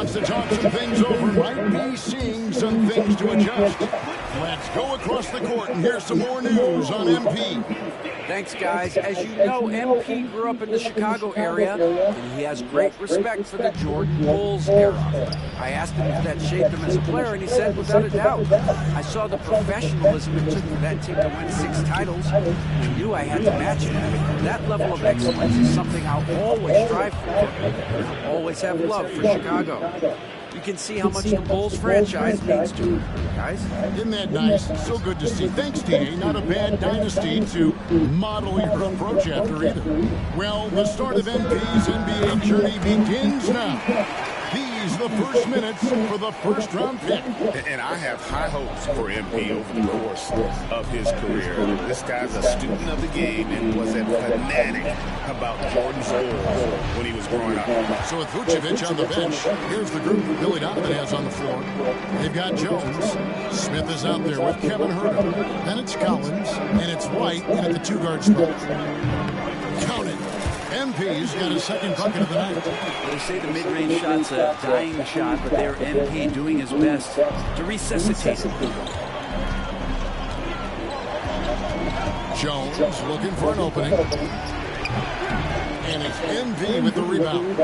wants to talk some things over. Might be seeing some things to adjust. Let's go across the court and hear some more news on MP. Thanks, guys. As you know, MP grew up in the Chicago area, and he has great respect for the Jordan Bulls era. I asked him if that shaped him as a player, and he said, without a doubt. I saw the professionalism it took for that team to win 6 titles. I knew I had to match it. That level of excellence is something I'll always strive for. I'll always have love for Chicago. You can see how much the Bulls franchise means to him, guys. Isn't that nice? So good to see. Thanks, TA. Not a bad dynasty to model your approach after either. Well, the start of MP's NBA journey begins now. These the first minutes for the first-round pick. And I have high hopes for MP over the course of his career. This guy's a student of the game and was a fanatic about Jordan's Bulls when he was growing up. So with Vucevic on the bench, here's the group that Billy Donovan has on the floor. They've got Jones. Smith is out there with Kevin Huerter. Then it's Collins, and it's White in at the 2-guard spot. Count it. MP's got a second bucket of the night. They say the mid-range shot's a dying shot, but they're MP doing his best to resuscitate it. Jones looking for an opening. And it's MP with the rebound.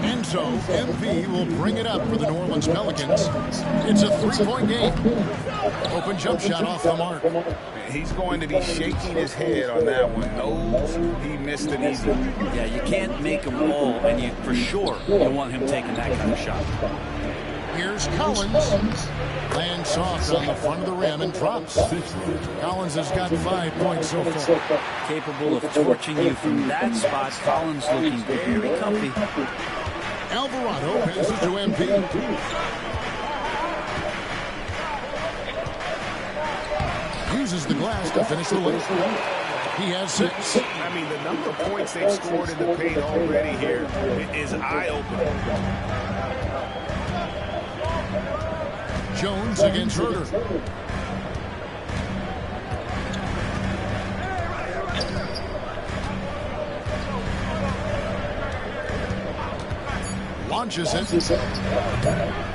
And so MP will bring it up for the New Orleans Pelicans. It's a 3-point game. Open jump shot off the mark. He's going to be shaking his head on that one. Knows he missed an easy. Yeah, you can't make him all, and you for sure you want him taking that kind of shot. Here's Collins. Lands soft on the front of the rim and drops. Collins has got 5 points so far. Capable of torching you from that spot. Collins looking very comfy. Alvarado passes to MP. Uses the glass to finish the lead. He has 6. I mean, the number of points they've scored in the paint already here is eye-opening. Jones against Huerter. Launches it.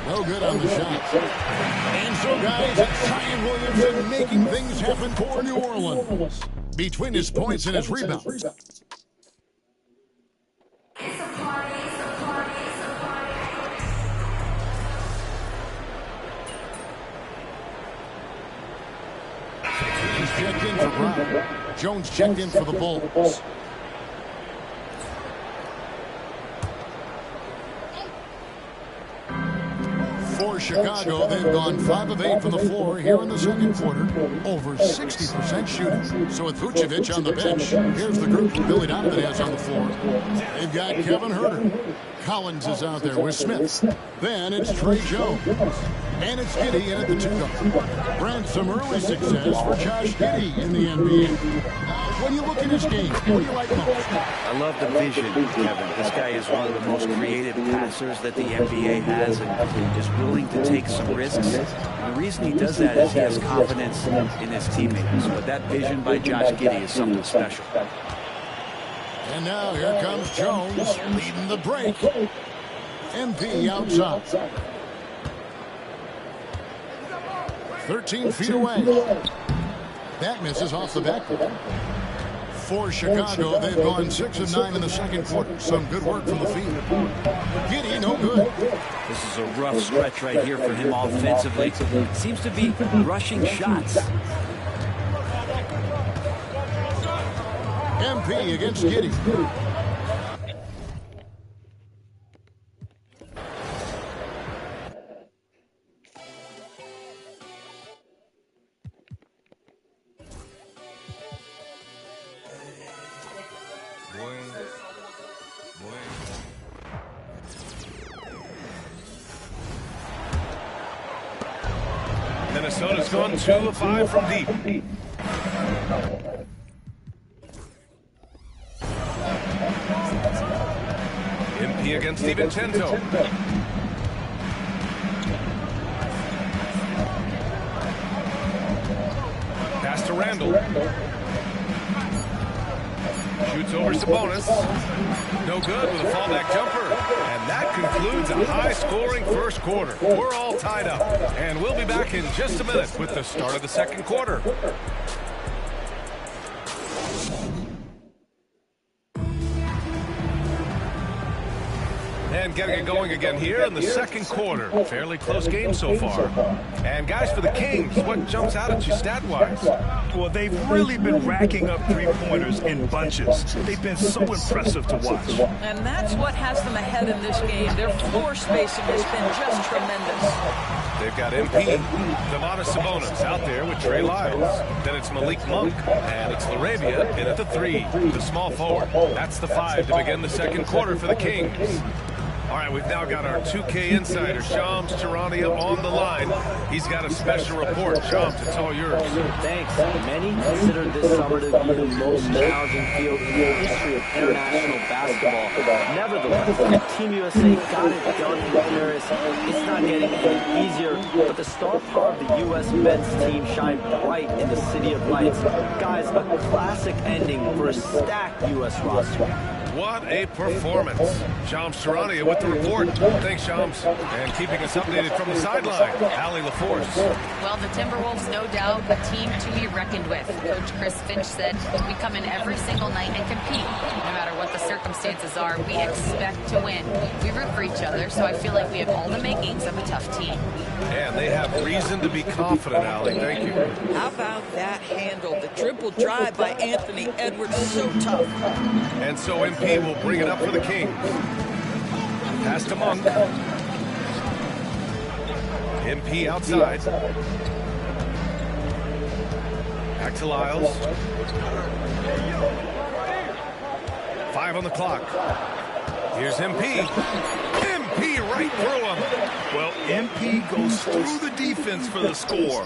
No good on the shot. And so, guys, it's Zion Williamson making things happen for New Orleans. Between his points and his rebounds. He's checked in for Brown. Jones checked in for the Bulls. For Chicago, they've gone 5 of 8 from the floor here in the second quarter. Over 60% shooting. So with Vucevic on the bench, here's the group Billy Donovan has on the floor. They've got Kevin Huerter. Collins is out there with Smith. Then it's Trey Jones. And it's Giddey in at the 2-guard. Brent, some early success for Josh Giddey in the NBA. When you look at his game, what do you like most? I love the vision, Kevin. This guy is one of the most creative passers that the NBA has and is willing to take some risks. And the reason he does that is he has confidence in his teammates. But that vision by Josh Giddey is something special. And now here comes Jones leading the break. MP outside. 13 feet away. That misses off the backboard. For Chicago, they've gone 6 of 9 in the second quarter. Some good work from the field. Giddey, no good. This is a rough stretch right here for him offensively. Seems to be rushing shots. MP against Giddey. Minnesota's gone 2 of 5 from deep. MP against DiVincenzo. Pass to Randall. Shoots over Sabonis. No good with a fallback jumper. And That concludes a high-scoring first quarter. We're all tied up, and we'll be back in just a minute with the start of the second quarter. And getting it going again here in the second quarter. Fairly close game so far. And guys, for the Kings, what jumps out at you stat-wise? Well, they've really been racking up three-pointers in bunches. They've been so impressive to watch. And that's what has them ahead in this game. Their floor spacing has been just tremendous. They've got MP, Domantas Sabonis out there with Trey Lyles. Then it's Malik Monk, and it's LaRavia in at the 3, the small forward. That's the 5 to begin the second quarter for the Kings. All right, we've now got our 2K insider, Shams Charania, on the line. He's got a special report. Shams, it's all yours. Thanks. Many consider this summer to be the most challenging field in the history of international basketball. Nevertheless, Team USA got it done in Paris. It's not getting any easier, but the star power of the U.S. men's team shined bright in the City of Lights. Guys, a classic ending for a stacked U.S. roster. What a performance. Shams Charania with the report. Thanks, Shams. And keeping us updated from the sideline, Allie LaForce. Well, the Timberwolves, no doubt, a team to be reckoned with. Coach Chris Finch said, we come in every single night and compete. No matter what the circumstances are, we expect to win. We root for each other, so I feel like we have all the makings of a tough team. And they have reason to be confident, Allie. Thank you. How about that handle? The dribble drive by Anthony Edwards, so tough. And so MP will bring it up for the Kings. Pass to Monk. MP outside. Back to Lyles. 5 on the clock. Here's MP. MP right through him. Well, MP goes through the defense for the score.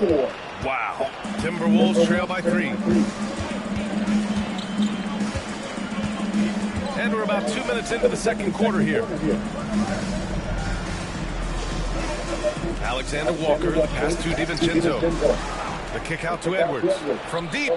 Wow. Timberwolves trail by 3. And we're about 2 minutes into the second quarter here. Alexander Walker, the pass to DiVincenzo. The kick out to Edwards. From deep,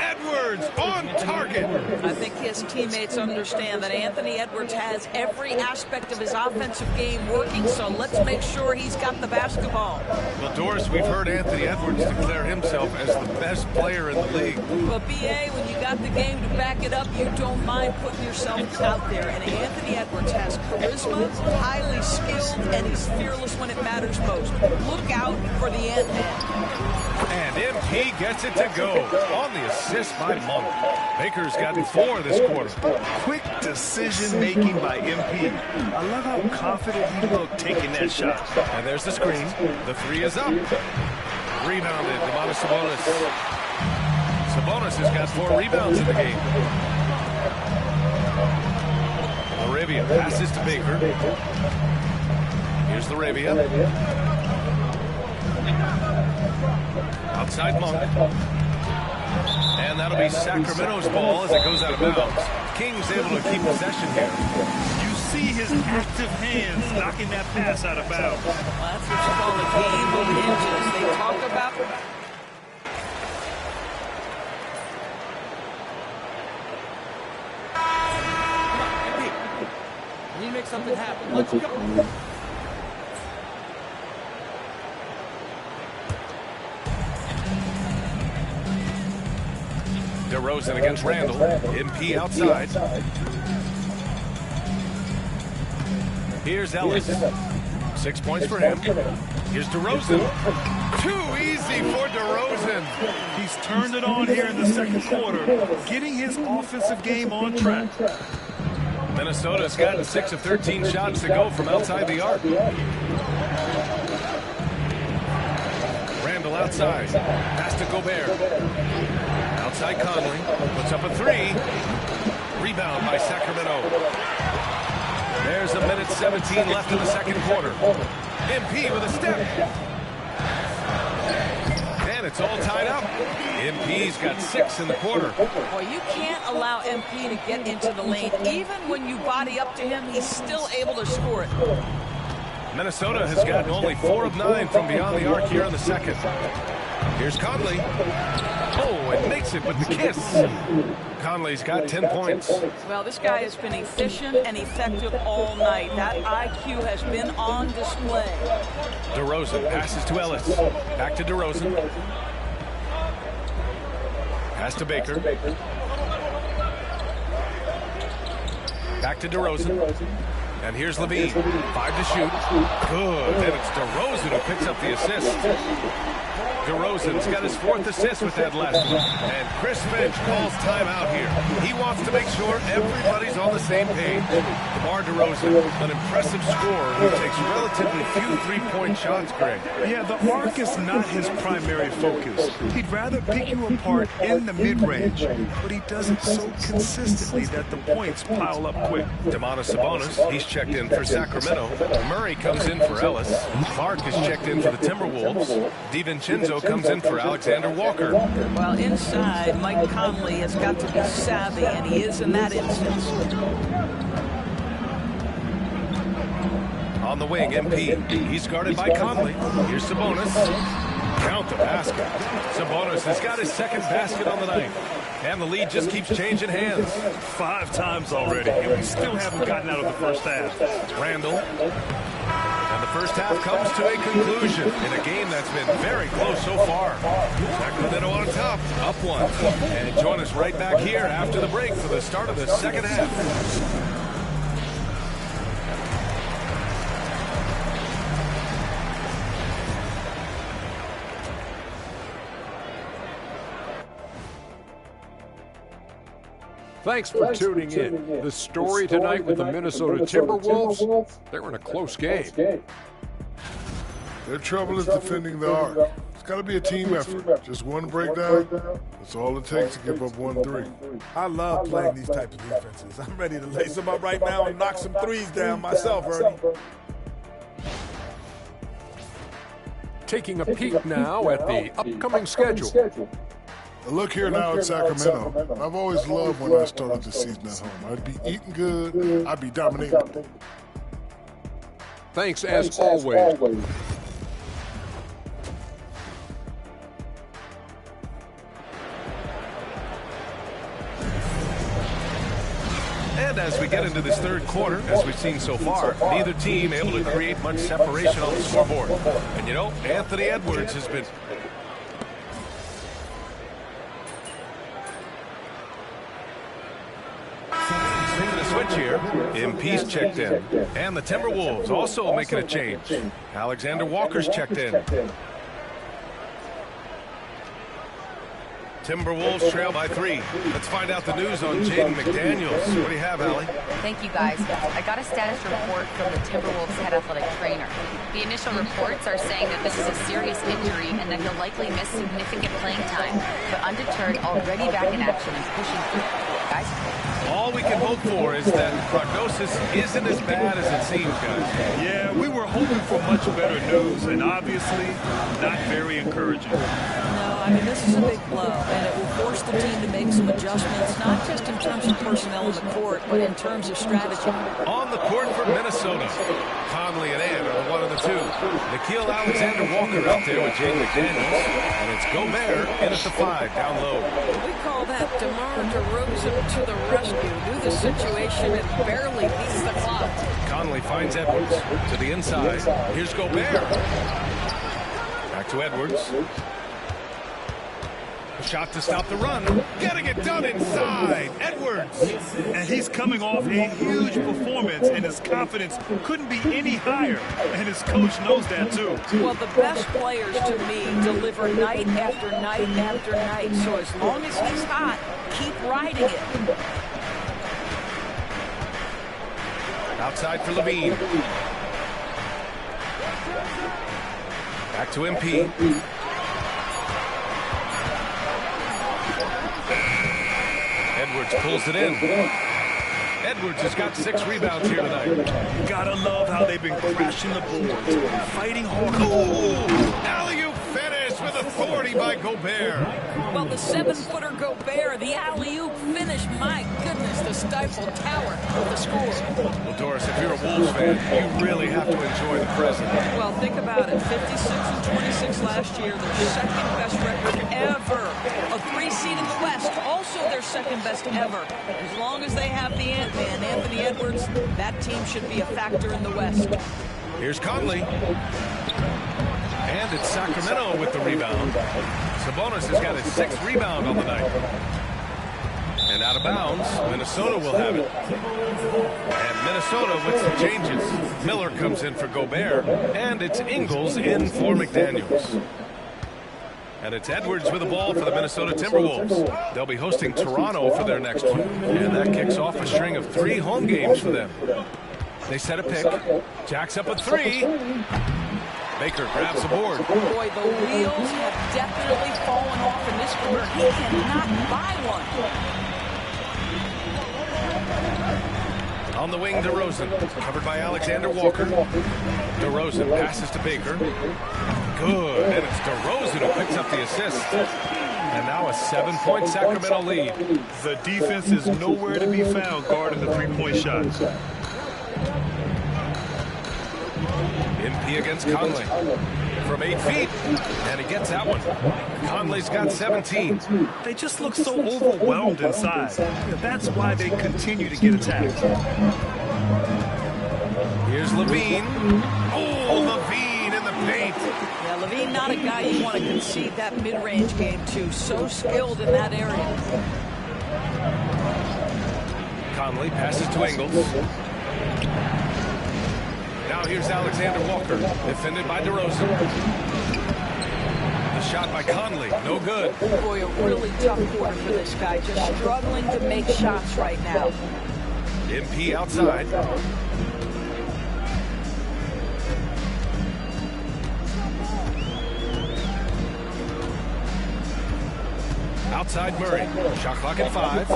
Edwards on target. I think his teammates understand that Anthony Edwards has every aspect of his offensive game working, so let's make sure he's got the basketball. Well, Doris, we've heard Anthony Edwards declare himself as the best player in the league. Well, BA, when you got the game to back it up, you don't mind putting yourself out there. And Anthony Edwards has charisma, highly skilled, and he's fearless when it matters most. Look out for the Ant-Man. And MP gets it to go on the assist by Monk. Baker's gotten 4 this quarter. Quick decision-making by MP. I love how confident he looked taking that shot. And there's the screen. The 3 is up. Rebounded, Domantas Sabonis. Sabonis has got 4 rebounds in the game. LaRavia passes to Baker. Here's LaRavia. Outside Monk. And that'll be Sacramento's ball as it goes out of bounds. Kings able to keep possession here. You see his active hands knocking that pass out of bounds. Well, that's what you call a game of inches. They talk about... We need to make something happen. Let's go. DeRozan against Randall. MP outside. Here's Ellis. 6 points for him. Here's DeRozan. Too easy for DeRozan. He's turned it on here in the second quarter, getting his offensive game on track. Minnesota's gotten 6 of 13 shots to go from outside the arc. Randall outside. Pass to Gobert. Outside Conley, puts up a 3. Rebound by Sacramento. There's 1:17 left in the second quarter. MP with a step. And it's all tied up. MP's got 6 in the quarter. Well, you can't allow MP to get into the lane. Even when you body up to him, he's still able to score it. Minnesota has gotten only 4 of 9 from beyond the arc here in the second. Here's Conley. Oh, and makes it with the kiss. Conley's got 10 points. Well, this guy has been efficient and effective all night. That IQ has been on display. DeRozan passes to Ellis. Back to DeRozan. Pass to Baker. Back to DeRozan. And here's Levine. 5 to shoot. Good. And it's DeRozan who picks up the assist. DeRozan's got his 4th assist with that last one. And Chris Finch calls timeout here. He wants to make sure everybody's on the same page. DeMar DeRozan, an impressive scorer who takes relatively few three-point shots, Greg. Yeah, the arc is not his primary focus. He'd rather pick you apart in the mid-range, but he does it so consistently that the points pile up quick. Domantas Sabonis, he's checked in for Sacramento. Murray comes in for Ellis. Clark is checked in for the Timberwolves. DiVincenzo comes in for Alexander Walker. Well, inside, Mike Conley has got to be savvy, and he is in that instance. On the wing, MP. He's guarded by Conley. Here's Sabonis. Count the basket. Sabonis has got his 2nd basket on the night. And the lead just keeps changing hands. 5 times already, and we still haven't gotten out of the first half. Randall. And the first half comes to a conclusion in a game that's been very close so far. Sacramento on top, up 1. And join us right back here after the break for the start of the second half. Thanks for tuning in. The story tonight with the Minnesota Timberwolves, they're in a close game. Their trouble is defending the arc. It's got to be a team effort. Just one breakdown, that's all it takes to give up 1-3. I love playing these types of defenses. I'm ready to lace them up right now and knock some threes down myself, Ernie. Taking a peek now at the upcoming schedule. Look here now at Sacramento. I've always loved when I started the season at home. I'd be eating good, I'd be dominating. Thanks as always. And as we get into this third quarter, as we've seen so far, neither team able to create much separation on the scoreboard. And you know, Anthony Edwards has been... switch here. MP's checked in. And the Timberwolves also making a change. Alexander Walker's checked in. Timberwolves trail by 3. Let's find out the news on Jaden McDaniels. What do you have, Allie? Thank you, guys. I got a status report from the Timberwolves head athletic trainer. The initial reports are saying that this is a serious injury and that he'll likely miss significant playing time, but undeterred, already back in action and pushing through. Guys? All we can hope for is that prognosis isn't as bad as it seems, guys. Yeah, we were hoping for much better news, and obviously not very encouraging. No, I mean, this is a big blow, and it will force the team to make some adjustments, not just in terms of personnel on the court, but in terms of strategy. On the court for Minnesota, Conley and Ant are the 1 and the 2. Nickeil Alexander-Walker out there with Jaden McDaniels, and it's Gobert in at the 5, down low. We call that DeMar DeRozan to the rescue. Knew the situation and barely beats the clock. Conley finds Edwards to the inside. Here's Gobert. Back to Edwards. A shot to stop the run. Getting it done inside. Edwards. And he's coming off a huge performance, and his confidence couldn't be any higher. And his coach knows that, too. Well, the best players, to me, deliver night after night after night. So as long as he's hot, keep riding it. Outside for Levine. Back to MP. Edwards pulls it in. Edwards has got 6 rebounds here tonight. You gotta love how they've been crashing the boards, fighting hard. Ooh, alley-oop finish with a authority by Gobert. Well, the 7-footer Gobert, the alley-oop finish, my goodness, the Stifle Tower of the score. Well, Doris, if you're a Wolves fan, you really have to enjoy the present. Well, think about it. 56-26 last year, their second-best record ever. A 3 seed in the West, also their second-best ever. As long as they have the Ant-Man, Anthony Edwards, that team should be a factor in the West. Here's Conley. And it's Sacramento with the rebound. Sabonis has got his 6th rebound on the night. And out of bounds, Minnesota will have it. And Minnesota with some changes. Miller comes in for Gobert, and it's Ingles in for McDaniels. And it's Edwards with the ball for the Minnesota Timberwolves. They'll be hosting Toronto for their next one. And that kicks off a string of 3 home games for them. They set a pick. Jacks up a 3. Baker grabs the board. Boy, the wheels have definitely fallen off in this quarter. He cannot buy one. On the wing, DeRozan, covered by Alexander Walker. DeRozan passes to Baker. Good, and it's DeRozan who picks up the assist. And now a 7-point Sacramento lead. The defense is nowhere to be found guarding the 3-point shots. MP against Conley from 8 feet, and he gets that one. Conley's got 17. They just look so overwhelmed inside. That's why they continue to get attacked. Here's Levine. Oh, Levine in the paint. Yeah, Levine not a guy you want to concede that mid-range game to. So skilled in that area. Conley passes to Ingles. Now here's Alexander Walker, defended by DeRozan. The shot by Conley, no good. Boy, a really tough quarter for this guy, just struggling to make shots right now. MP outside. Outside Murray, shot clock at 5.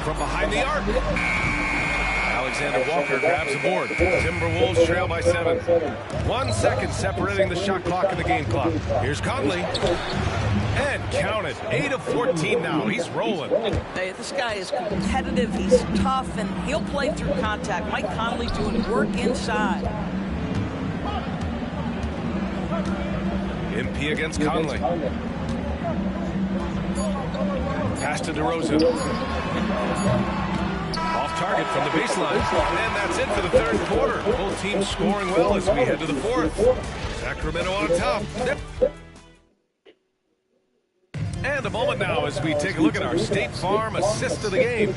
From behind the arc. Alexander Walker grabs the board. Timberwolves trail by 7. 1 second separating the shot clock and the game clock. Here's Conley. And counted. 8 of 14 now. He's rolling. Hey, this guy is competitive. He's tough, and he'll play through contact. Mike Conley doing work inside. MP against Conley. Pass to DeRozan. Off target from the baseline. And that's it for the 3rd quarter. Both teams scoring well as we head to the 4th. Sacramento on top. And a moment now as we take a look at our State Farm assist of the game.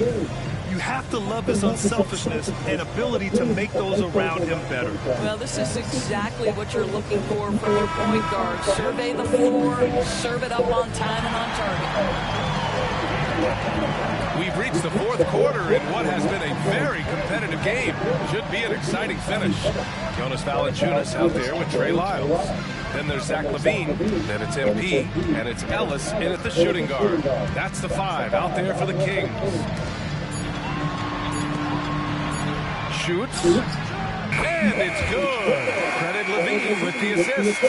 You have to love his unselfishness and ability to make those around him better. Well, this is exactly what you're looking for from your point guard. Survey the floor, serve it up on time and on target. We've reached the 4th quarter in what has been a very competitive game. Should be an exciting finish. Jonas Valanciunas out there with Trey Lyles. Then there's Zach LaVine. Then it's MP. And it's Ellis in at the shooting guard. That's the 5 out there for the Kings. Shoots. And it's good. Credit LaVine with the assist.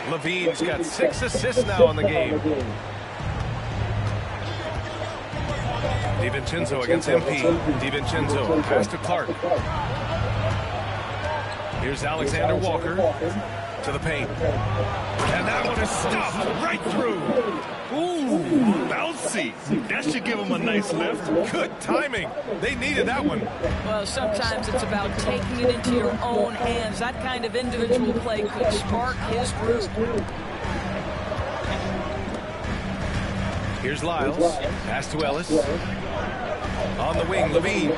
LaVine's got 6 assists now in the game. DiVincenzo against MP. DiVincenzo pass to Clark. Here's Alexander Walker to the paint. And that one is stuffed right through. Ooh, bouncy. That should give him a nice lift. Good timing. They needed that one. Well, sometimes it's about taking it into your own hands. That kind of individual play could spark his group. Here's Lyles. Pass to Ellis. On the wing, LaVine.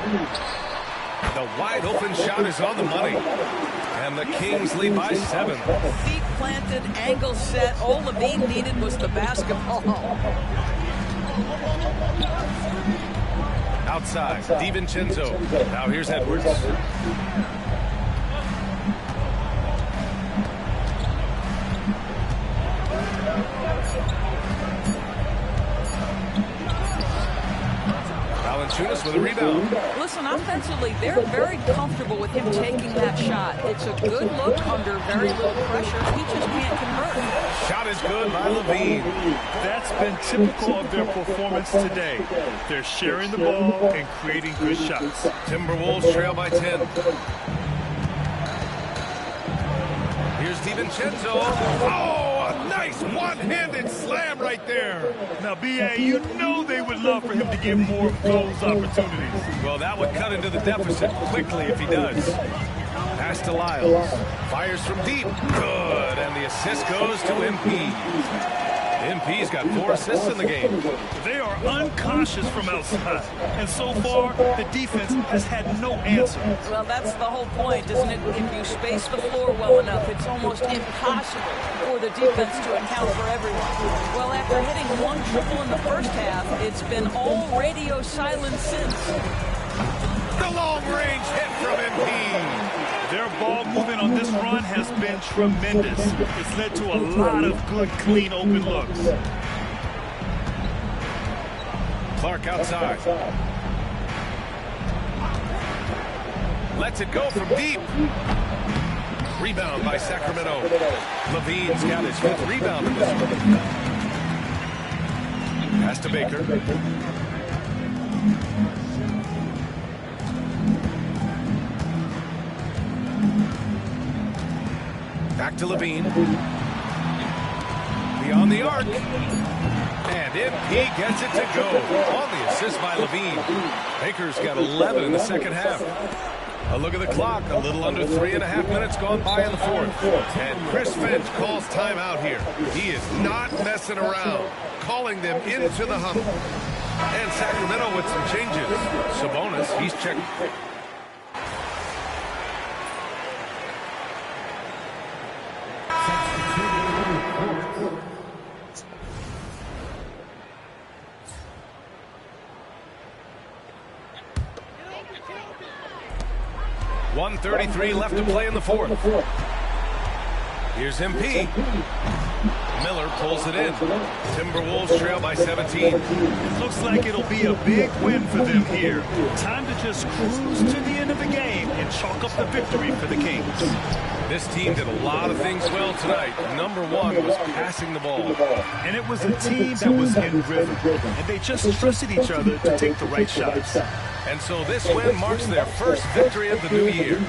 The wide open shot is on the money. And the Kings lead by 7. Feet planted, angle set. All LaVine needed was the basketball. Outside, DiVincenzo. Now here's Edwards. Valanciunas with a rebound. Listen, offensively, they're very comfortable with him taking that shot. It's a good look under very little pressure. He just can't convert. Shot is good by Levine. That's been typical of their performance today. They're sharing the ball and creating good shots. Timberwolves trail by 10. Here's DiVincenzo. Oh, a nice one-handed slam right there. Now, B.A., you know they would love for him to get more of those opportunities. Well, that would cut into the deficit quickly if he does. Pass to Lyles. Fires from deep. Good. And the assist goes to MP. MP's got 4 assists in the game. They are uncautious from outside. And so far, the defense has had no answer. Well, that's the whole point, isn't it? If you space the floor well enough, it's almost impossible for the defense to account for everyone. Well, after hitting 1 triple in the first half, it's been all radio silence since. The long-range hit from MP. Their ball movement on this run has been tremendous. It's led to a lot of good, clean, open looks. Clark outside. Lets it go from deep. Rebound by Sacramento. Levine's got his 5th rebound in this one. Pass to Baker. Back to Levine. Beyond the arc. And MP gets it to go. On the assist by Levine. Baker's got 11 in the second half. A look at the clock. A little under 3.5 minutes gone by in the 4th. And Chris Finch calls timeout here. He is not messing around. Calling them into the huddle. And Sacramento with some changes. Sabonis, he's checked. .133 left to play in the 4th. Here's MP. Miller pulls it in. Timberwolves trail by 17. It looks like it'll be a big win for them here. Time to just cruise to the end of the game and chalk up the victory for the Kings. This team did a lot of things well tonight. Number 1 was passing the ball. And it was a team that was in rhythm. And they just trusted each other to take the right shots. And so this win marks their first victory of the new year.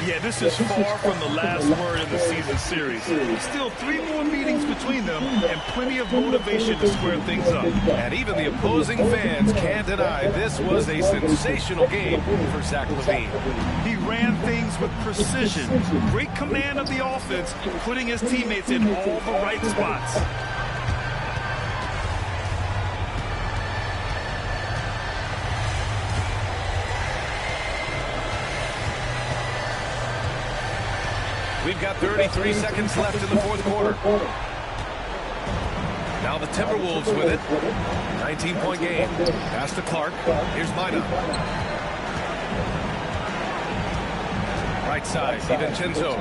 Yeah, this is far from the last word in the season series. Still 3 more meetings between them and plenty of motivation to square things up. And even the opposing fans can't deny this was a sensational game for Zach LaVine. He ran things with precision, great command of the offense, putting his teammates in all the right spots. We've got 33 seconds left in the 4th quarter. Now the Timberwolves with it. 19-point game. Pass to Clark. Here's Mina. Right side, DiVincenzo.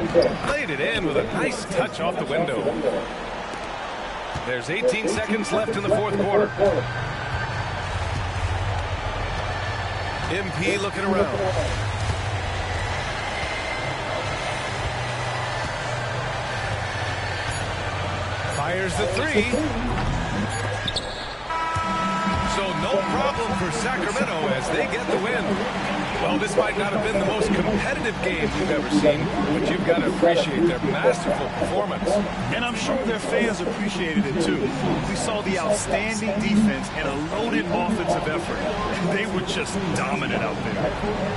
Played it in with a nice touch off the window. There's 18 seconds left in the 4th quarter. MP looking around. Fires the 3. So no problem for Sacramento as they get the win. Well, this might not have been the most competitive game you've ever seen, but you've got to appreciate their masterful performance. And I'm sure their fans appreciated it too. We saw the outstanding defense and a loaded offensive effort. They were just dominant out there.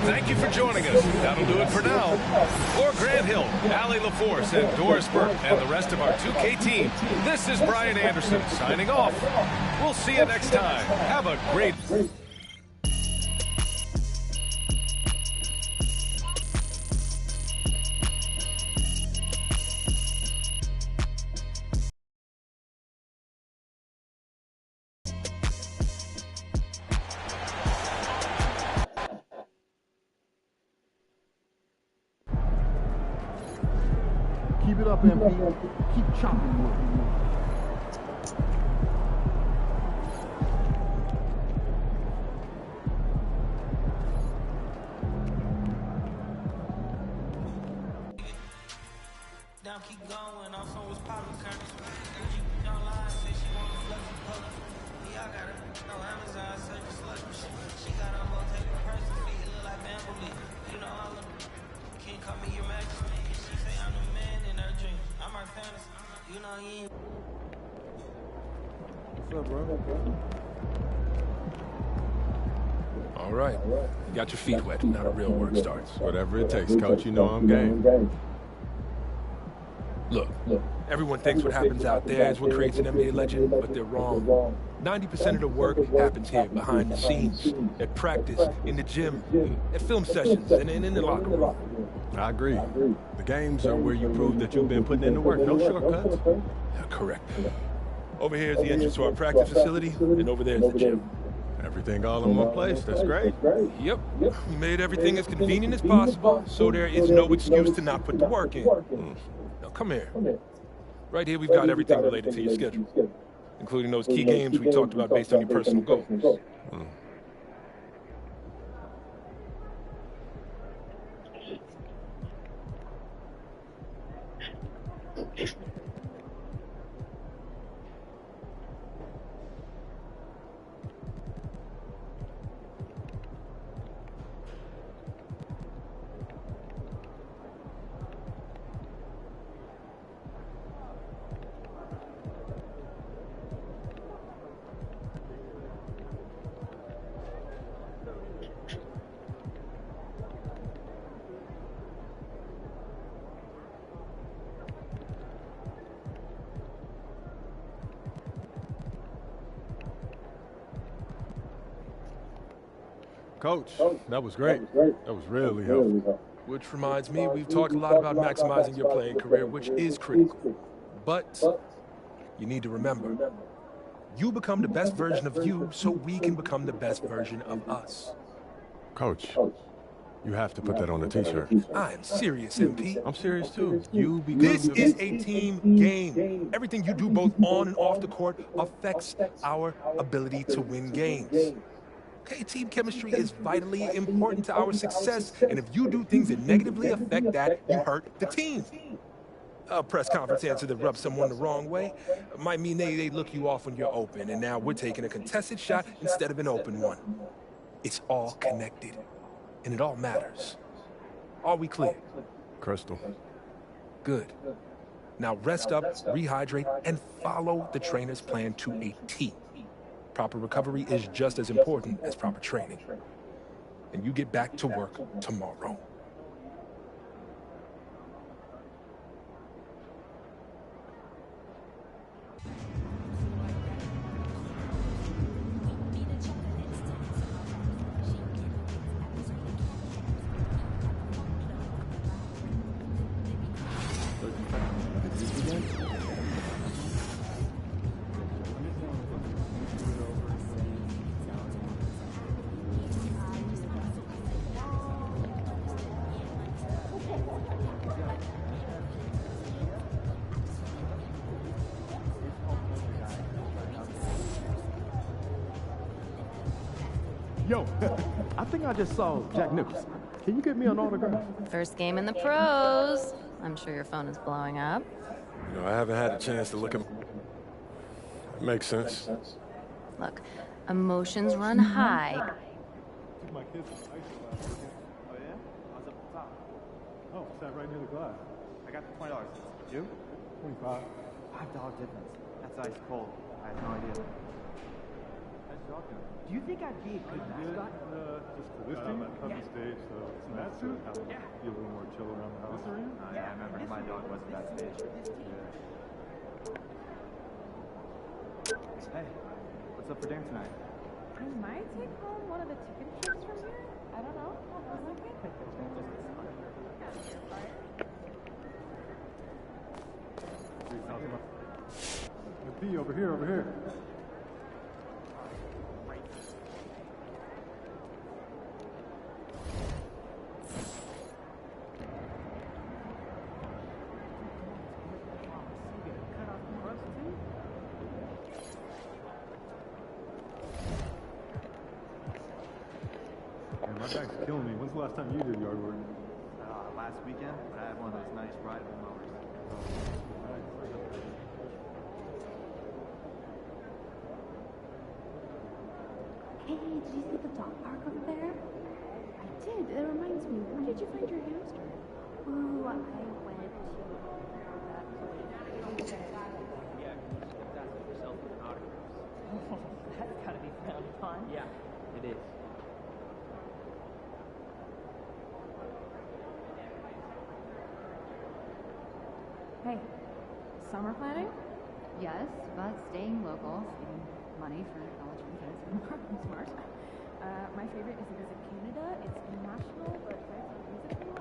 Thank you for joining us. That'll do it for now. For Grant Hill, Allie LaForce, and Doris Burke, and the rest of our 2K team, this is Brian Anderson signing off. We'll see you next time. Have a great... Keep it up, MP. Keep chopping wood. down, keep going. Also was popping curtains. Don't lie, say she want a fluffy puller. Yeah, I got her. No Amazon, search a slush machine. She got on rotating purses, feet look like bamboo leaf. You know all of them. Can't call me your majesty. She say I'm the man in her dream. I'm her fantasy. You know he ain't. What's up, bro? All right. You got your feet wet. Now the real work starts. Whatever it takes, Coach. You know I'm game. Look, everyone thinks what happens out there is what creates an NBA legend, but they're wrong. 90% of the work happens here, behind the scenes, at practice, in the gym, at film sessions, and in the locker room. I agree. The games are where you prove that you've been putting in the work. No shortcuts. Yeah, correct. Over here is the entrance to our practice facility, and over there is the gym. Everything all in one place. That's great. Yep. We made everything as convenient as possible, so there is no excuse to not put the work in. Now, come here. Right here, we've got everything related to your schedule, including those key games we talked about based on your personal goals. Coach, that was great. That was really helpful. Which reminds me, we've talked a lot about maximizing your playing career, which is critical. But you need to remember, you become the best version of you so we can become the best version of us. Coach, you have to put that on the t-shirt. I am serious, MP. I'm serious too. You become This is a team game. Everything you do both on and off the court affects our ability to win games. Okay, team chemistry is vitally important to our success, and if you do things that negatively affect that, you hurt the team. A press conference answer that rubs someone the wrong way might mean they look you off when you're open, and now we're taking a contested shot instead of an open one. It's all connected, and it all matters. Are we clear? Crystal. Good. Now rest up, rehydrate, and follow the trainer's plan to a T. Proper recovery is just as important as proper training. And you get back to work tomorrow. Yo, I think I just saw Jack Nicholson. Can you get me an autograph? First game in the pros. I'm sure your phone is blowing up. You know, I haven't had a chance to look at... Makes sense. Look, emotions run high. Took my kids to ice last weekend. Oh, yeah? I was up the top. Oh, sat right near the glass. I got the $20. You? 25. $5 difference. That's ice cold. I have no idea. Nice talking. Do you think I'd be a good mascot? Just for this team? Cut the stage, so it's nice to be a little more chill around the house. Yeah, I remember my dog wasn't that stage. Hey, what's up for dinner tonight? I might take home one of the chicken strips from here. I don't know. I was thinking. P, over here, over here. Man, my back's killing me. When's the last time you did yard work? last weekend, but I had one of those nice rideable mowers. Hey, did you see the dog park over there? I did. That reminds me. Where did you find your hamster? Ooh, I went to that place. Yeah, that's for yourself with an autograph. That's gotta be fun. Yeah, it is. Hey, summer planning? Yes, but staying local, saving money for college for kids. Smart. My favorite is to visit Canada. It's international, but very music